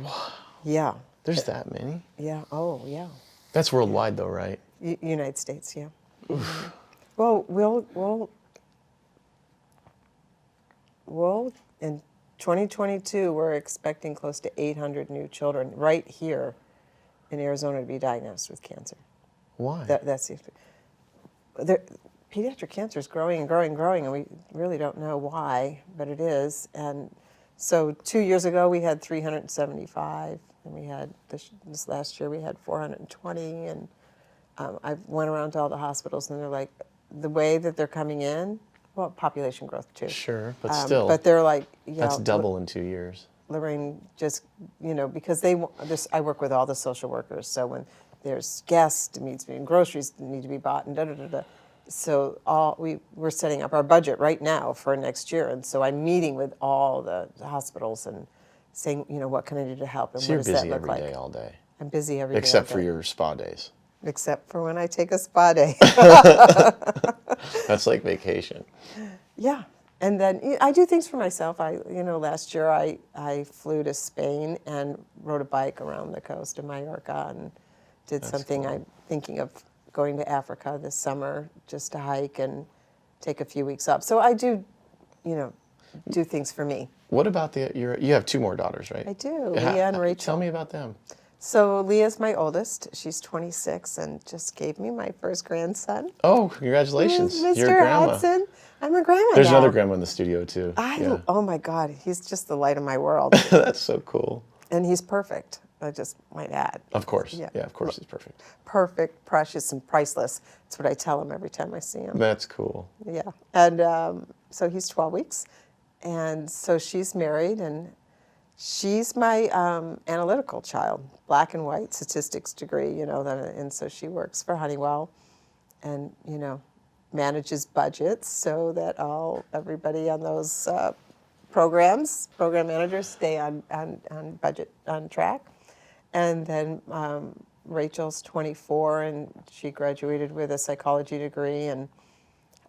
Wow. Yeah. There's that many? Yeah. Oh, yeah. That's worldwide though, right? United States, yeah. Mhm. Well, we'll in 2022 we're expecting close to 800 new children right here in Arizona to be diagnosed with cancer. Why? That's pediatric cancer is growing and growing and growing, and we really don't know why, but it is. And so 2 years ago we had 375, and we had this last year we had 420, and I went around to all the hospitals, and they're like, the way that they're coming in, well, population growth too. Sure, but still. But they're like, that's double in 2 years. Lorraine, just, because I work with all the social workers, so when there's guests, it needs to be, and groceries need to be bought, and da-da-da-da. So we're setting up our budget right now for next year, and so I'm meeting with all the hospitals and saying, what can I do to help, and So what you're does that busy look every like? day, all day. I'm busy every day. Except all for day. your spa days. Except for when I take a spa day. That's like vacation. Yeah. And then I do things for myself. Last year I flew to Spain and rode a bike around the coast of Mallorca and did something. cool. I'm thinking of going to Africa this summer just to hike and take a few weeks up. So I do, do things for me. What about you have 2 more daughters, right? I do, Leah and Rachel. Tell me about them. So Leah's my oldest. She's 26 and just gave me my first grandson. Oh, congratulations. Mr. You're a grandma. Hudson. I'm a grandma There's now. another grandma in the studio too. Yeah. Oh my God, he's just the light of my world. That's so cool. And he's perfect, I just might add. Of course. Yeah. Yeah, of course he's perfect. Perfect, precious, and priceless. That's what I tell him every time I see him. That's cool. Yeah. And so he's 12 weeks. And so she's married, and she's my analytical child, black and white statistics degree, and so she works for Honeywell and, manages budgets so that everybody on those program managers stay on budget, on track. And then Rachel's 24, and she graduated with a psychology degree, and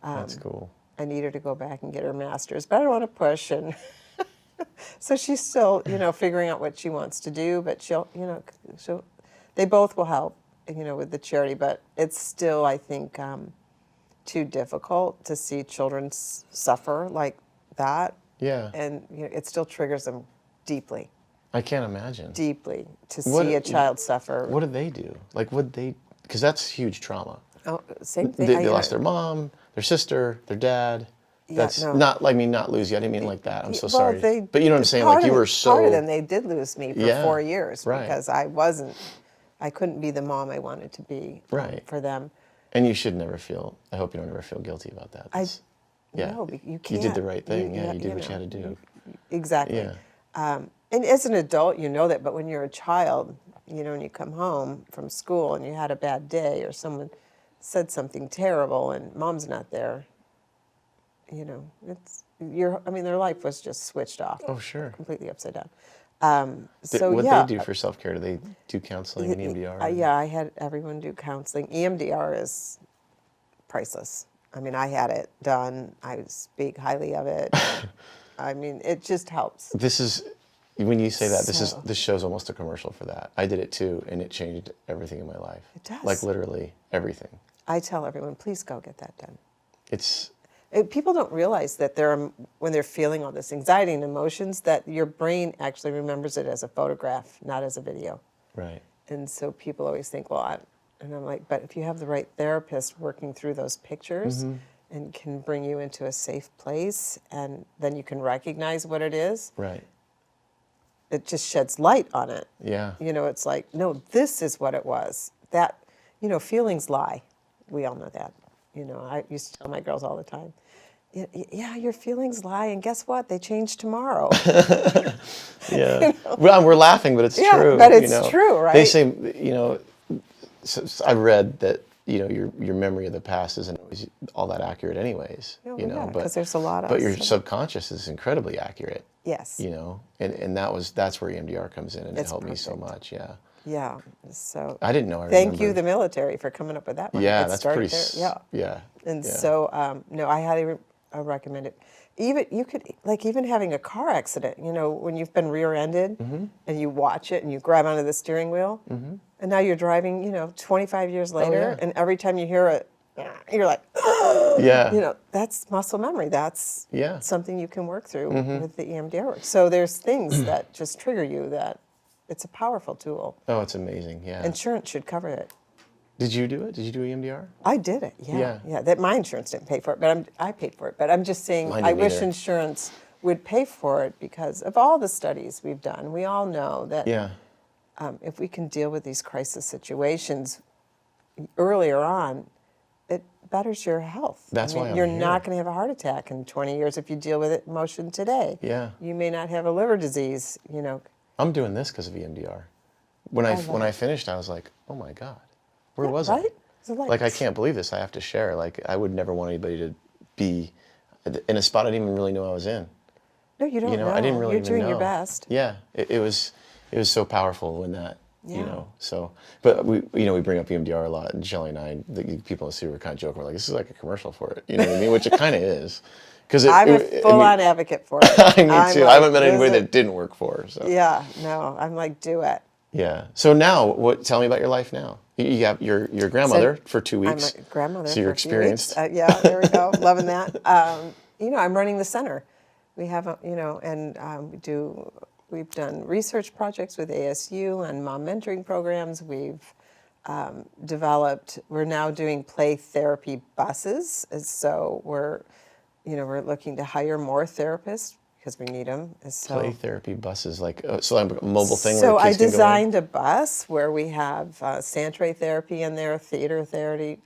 That's cool. I need her to go back and get her master's, but I don't want to push, and so she's still, figuring out what she wants to do, but they both will help, with the charity, but it's still, I think, too difficult to see children suffer like that. Yeah. And it still triggers them deeply. I can't imagine. Deeply to see a child suffer. What do they do? Like, because that's huge trauma. Oh, same thing. They lost their mom, their sister, their dad. That's no. not like me not lose you. I didn't mean like that. I'm so Well, sorry. But you know what I'm saying? Like you were so. Part of them, they did lose me for Yeah, 4 years right. because I couldn't be the mom I wanted to be Right. for them. And you should never feel, I hope you don't ever feel guilty about that. No, you can't. You did the right thing. You did what you had to do. Exactly. Yeah. And as an adult, you know that, but when you're a child, you know, and you come home from school and you had a bad day or someone said something terrible and mom's not there, you know, their life was just switched off. Oh, sure. Completely upside down. What they do for self-care? Do they do counseling and EMDR? Yeah, I had everyone do counseling. EMDR is priceless. I mean, I had it done. I speak highly of it. I mean, it just helps. This is, when you say that, this show's almost a commercial for that. I did it too, and it changed everything in my life. It does. Like literally everything. I tell everyone, please go get that done. People don't realize that when they're feeling all this anxiety and emotions, that your brain actually remembers it as a photograph, not as a video. Right. And so people always think, and I'm like, but if you have the right therapist working through those pictures and can bring you into a safe place, and then you can recognize what it is. Right. It just sheds light on it. Yeah. You know, it's like, no, this is what it was. That, you know, feelings lie. We all know that. You know, I used to tell my girls all the time, yeah, your feelings lie, and guess what? They change tomorrow. Yeah. You know? Well, we're laughing, but it's true. But it's true, right? They say, you know, I read that, you know, your memory of the past isn't always all that accurate anyways. You know, because there's a lot of. But your subconscious is incredibly accurate. Yes. You know, and that's where EMDR comes in, and it helped me so much. Yeah. Yeah. So I didn't know. Thank you, the military, for coming up with that one. Yeah, that's pretty. Yeah. And so, no, I highly recommend it. Even having a car accident, you know, when you've been rear-ended and you watch it and you grab onto the steering wheel, and now you're driving, you know, 25 years later, and every time you hear it, you're like, yeah, you know, that's muscle memory. That's something you can work through with the EMDR work. So there's things that just trigger you that it's a powerful tool. Oh, it's amazing. Yeah. Insurance should cover it. Did you do it? Did you do EMDR? I did it. Yeah. That my insurance didn't pay for it, but I paid for it. But I'm just saying, I wish insurance would pay for it because of all the studies we've done. We all know that if we can deal with these crisis situations earlier on, it betters your health. That's why you're not going to have a heart attack in 20 years if you deal with it emotion today. Yeah. You may not have a liver disease. You know. I'm doing this because of EMDR. When I finished, I was like, oh my God. Where was I? Like, I can't believe this. I have to share. Like, I would never want anybody to be in a spot I didn't even really know I was in. No, you don't know. I didn't really You're doing know. your best. Yeah, it was so powerful when that, you know. So, but we bring up EMDR a lot, and Shelly and I, the people in the city were kind of joking. We're like, this is like a commercial for it. You know what I mean? Which it kind of is. I'm a full-on advocate for it. Me too. I haven't met anybody that didn't work for her. So. Yeah, no, I'm like, do it. Yeah. So now, tell me about your life now. You have your grandmother for 2 weeks. I'm a grandmother. So you're experienced. Yeah, there we go. Loving that. I'm running the center. We have, and we've done research projects with ASU and mom mentoring programs. We've we're now doing play therapy buses. So we're looking to hire more therapists because we need them. Play therapy buses, like a mobile thing. So where I kids can designed a bus where we have Santre therapy in there, theater therapy,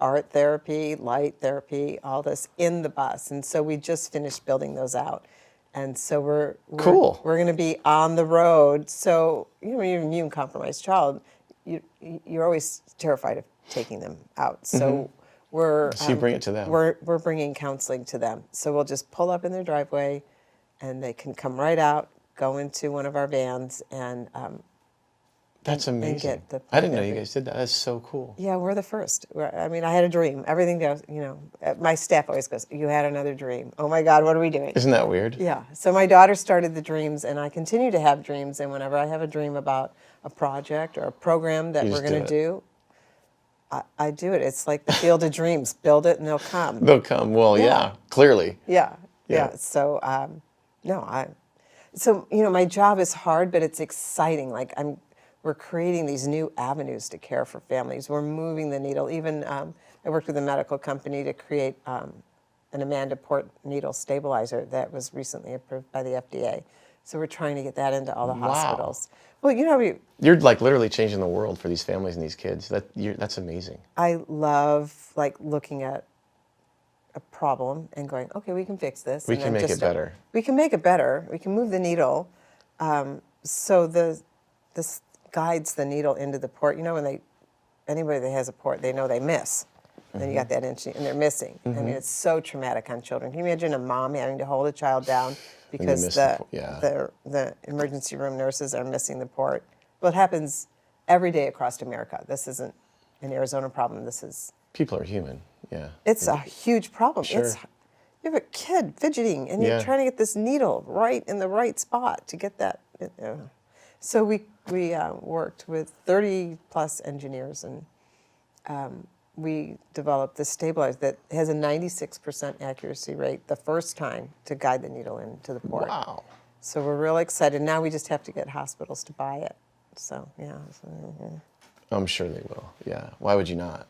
art therapy, light therapy, all this in the bus. And so we just finished building those out. And so we're cool. We're going to be on the road. So when you're an immune compromised child, you're always terrified of taking them out. So so you bring it to them. We're bringing counseling to them. So we'll just pull up in their driveway, and they can come right out, go into one of our vans, and that's amazing. And get the I didn't know you guys did that. That's so cool. Yeah, we're the first. I had a dream. Everything goes. My staff always goes, "You had another dream. Oh my God, what are we doing?" Isn't that weird? Yeah. So my daughter started the dreams, and I continue to have dreams. And whenever I have a dream about a project or a program that we're going to do, I do it. It's like the field of dreams. Build it, and they'll come. They'll come. Well, yeah, clearly. Yeah. So, So my job is hard, but it's exciting. Like we're creating these new avenues to care for families. We're moving the needle. Even I worked with a medical company to create an Amanda Port needle stabilizer that was recently approved by the FDA. So we're trying to get that into all the hospitals. Well, You're like literally changing the world for these families and these kids. That's amazing. I love like looking at a problem and going, okay, we can fix this. We and can then make just it better. We can make it better. We can move the needle. So this guides the needle into the port. When anybody that has a port, they know they miss. And then you got that inch, and they're missing. I mean, it's so traumatic on children. Can you imagine a mom having to hold a child down because miss the emergency room nurses are missing the port? Well, it happens every day across America. This isn't an Arizona problem. People are human. Yeah. It's a huge problem. Sure. You have a kid fidgeting, and you're trying to get this needle right in the right spot to get that. So we worked with 30 plus engineers, and we developed this stabilizer that has a 96% accuracy rate the first time to guide the needle into the port. Wow. So we're really excited. Now we just have to get hospitals to buy it. So yeah. I'm sure they will. Yeah. Why would you not?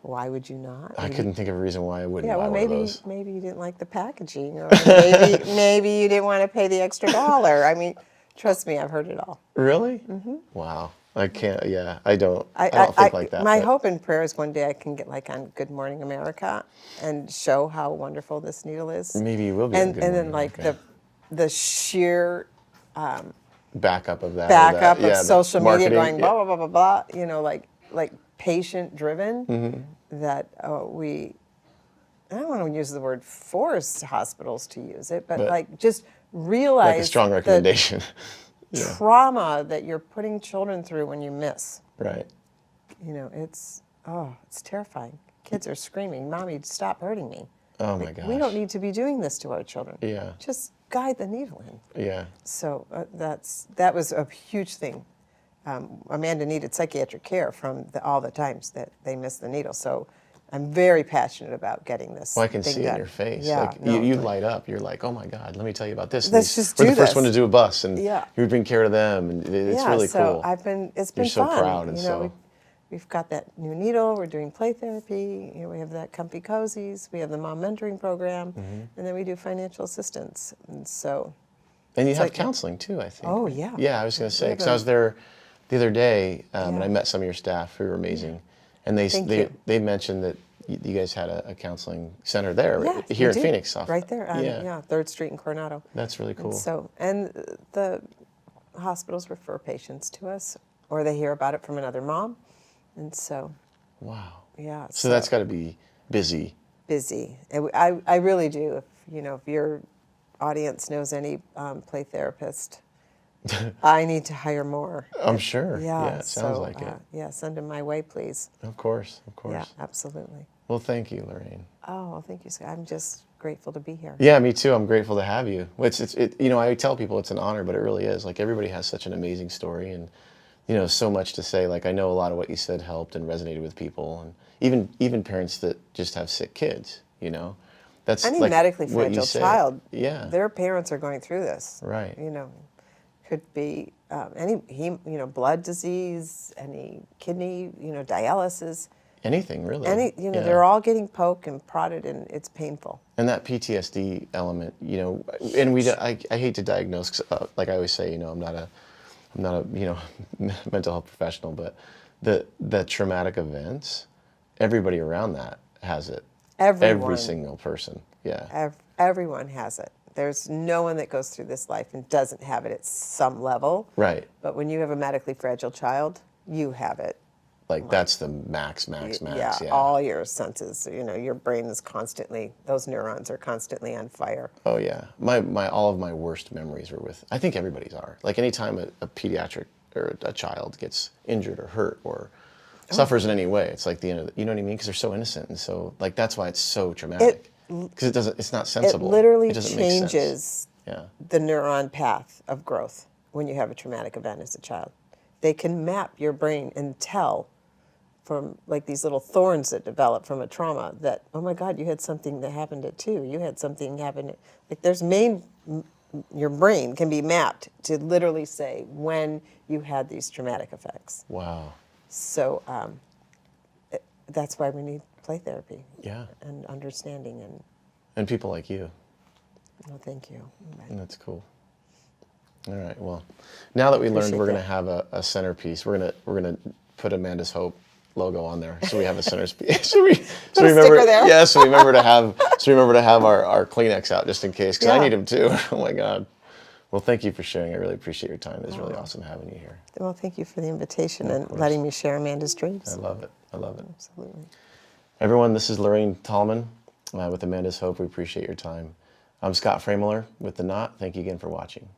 Why would you not? I couldn't think of a reason why I wouldn't Yeah, buy well, one of those. maybe you didn't like the packaging, or maybe you didn't want to pay the extra $1. I mean, trust me, I've heard it all. Really? Mm-hmm. Wow. I can't. Yeah, I don't think like that. My hope and prayer is one day I can get like on Good Morning America and show how wonderful this needle is. Maybe you will be. On Good And then Morning like America. the sheer backup of that. backup the of social media marketing, going blah blah blah blah blah. Like patient driven. That we. I don't want to use the word force hospitals to use it, but like just realize like a strong recommendation. trauma that you're putting children through when you miss. Right. It's terrifying. Kids are screaming, "Mommy, stop hurting me." Oh my gosh. We don't need to be doing this to our children. Yeah. Just guide the needle in. Yeah. So that was a huge thing. Amanda needed psychiatric care from all the times that they missed the needle. So I'm very passionate about getting this. Well, I can thing see it done. in your face. Yeah, Like no, you light up. You're like, oh my God, let me tell you about this. Let's just We're do the first this. one to do a bus, and Yeah. you're bringing care to them, and it's really so cool. it's been You're so fun. proud, and so. We've got that new needle. We're doing play therapy. We have that Comfycozys. We have the mom mentoring program, and then we do financial assistance. And so. And you have counseling too, I think. Oh yeah. Yeah, I was going to say because I was there the other day, and I met some of your staff who were amazing, and they mentioned that you guys had a counseling center there here in Phoenix, right there. On, yeah, 3rd Street in Coronado. That's really cool. And the hospitals refer patients to us, or they hear about it from another mom, and so. Wow. Yeah. So that's got to be busy. Busy. And I really do. If your audience knows any play therapist, I need to hire more. I'm sure. Yeah. It sounds like it. Yeah, send them my way, please. Of course. Yeah, absolutely. Well, thank you, Lorraine. Oh, well, thank you, Scott. I'm just grateful to be here. Yeah, me too. I'm grateful to have you. I tell people it's an honor, but it really is. Like everybody has such an amazing story, and so much to say. Like I know a lot of what you said helped and resonated with people, and even parents that just have sick kids. That's any like medically what you fragile said. child. Yeah. Their parents are going through this. Right. Could be any blood disease, any kidney, dialysis. Anything really. They're all getting poked and prodded, and it's painful. And that PTSD element, and I hate to diagnose, 'cause, like I always say, I'm not a mental health professional, but the traumatic events, everybody around that has it. Everyone. Every single person. Yeah. Everyone has it. There's no one that goes through this life and doesn't have it at some level. Right. But when you have a medically fragile child, you have it. Like that's the max. Yeah, all your senses. Your brain is constantly, those neurons are constantly on fire. Oh yeah. All of my worst memories are with, I think everybody's are. Like anytime a pediatric or a child gets injured or hurt or suffers in any way, it's like the end of you know what I mean? Because they're so innocent, and so like that's why it's so traumatic. Because it's not sensible. It literally doesn't make sense. changes the neuron path of growth when you have a traumatic event as a child. They can map your brain and tell from like these little thorns that develop from a trauma that, oh my God, you had something that happened at 2. You had something happen like there's your brain can be mapped to literally say when you had these traumatic effects. Wow. So that's why we need play therapy. Yeah. And understanding And people like you. well, thank you. And that's cool. All right. Well, now that we learned Appreciate we're going to that. have a centerpiece, we're gonna put Amanda's Hope logo on there, so we have a centerpiece. so we Put a remember. sticker there. Yeah. So we remember to have our Kleenex out just in case, because I Yeah. need them too. Oh my God. Well, thank you for sharing. I really appreciate your time. It was really awesome having you here. Well, thank you for the invitation and course. letting me share Amanda's I dreams. love it. I love it. Absolutely. Everyone, this is Lorraine Tallman with Amanda's Hope. We appreciate your time. I'm Scott Freymuller with The Knot. Thank you again for watching.